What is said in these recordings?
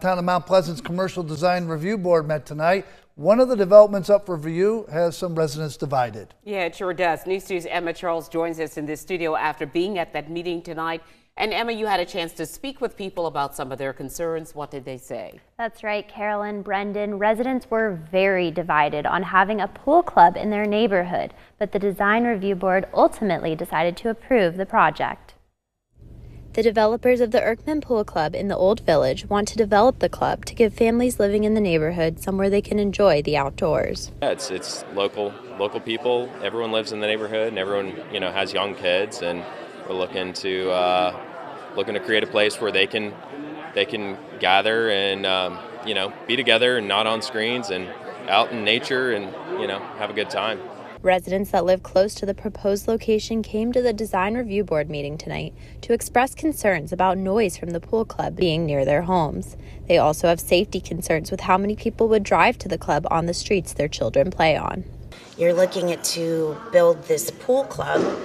town of Mount Pleasant's Commercial Design Review Board met tonight. One of the developments up for review has some residents divided. Yeah, it sure does. News 2's Emma Charles joins us in this studio after being at that meeting tonight. And Emma, you had a chance to speak with people about some of their concerns. What did they say? That's right, Carolyn, Brendan. Residents were very divided on having a pool club in their neighborhood, but the Design Review Board ultimately decided to approve the project. The developers of the Erkman Pool Club in the Old Village want to develop the club to give families living in the neighborhood somewhere they can enjoy the outdoors. Yeah, it's local people. Everyone lives in the neighborhood, and everyone has young kids, and we're looking to create a place where they can gather and be together and not on screens and out in nature and have a good time. Residents that live close to the proposed location came to the Design Review Board meeting tonight to express concerns about noise from the pool club being near their homes. They also have safety concerns with how many people would drive to the club on the streets their children play on. You're looking at to build this pool club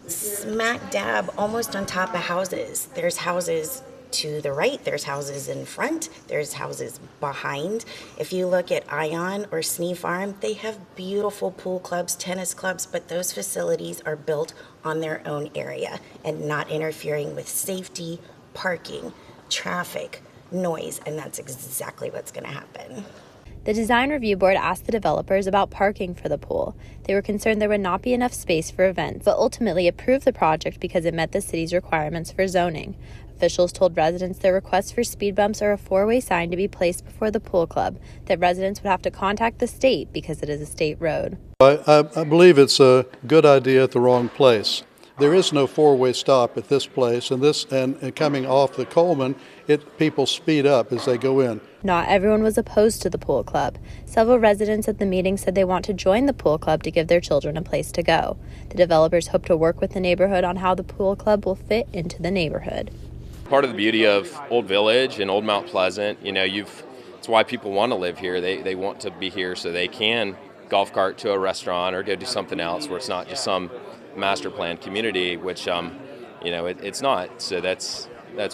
smack dab almost on top of houses. There's houses to the right, there's houses in front, there's houses behind. If you look at Ion or Snee Farm, they have beautiful pool clubs, tennis clubs, but those facilities are built on their own area and not interfering with safety, parking, traffic, noise, and that's exactly what's going to happen. The Design Review Board asked the developers about parking for the pool. They were concerned there would not be enough space for events, but ultimately approved the project because it met the city's requirements for zoning. Officials told residents their requests for speed bumps or a four-way sign to be placed before the pool club, that residents would have to contact the state because it is a state road. I believe it's a good idea at the wrong place. There is no four-way stop at this place, and coming off the Coleman, people speed up as they go in. Not everyone was opposed to the pool club. Several residents at the meeting said they want to join the pool club to give their children a place to go. The developers hope to work with the neighborhood on how the pool club will fit into the neighborhood. Part of the beauty of Old Village and Old Mount Pleasant, it's why people want to live here. They want to be here so they can golf cart to a restaurant or go do something else where it's not just some master plan community, which it's not. So that's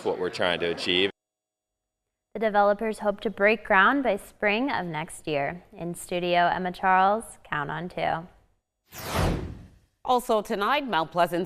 what we're trying to achieve. The developers hope to break ground by spring of next year. In studio, Emma Charles, Count on 2. Also tonight, Mount Pleasant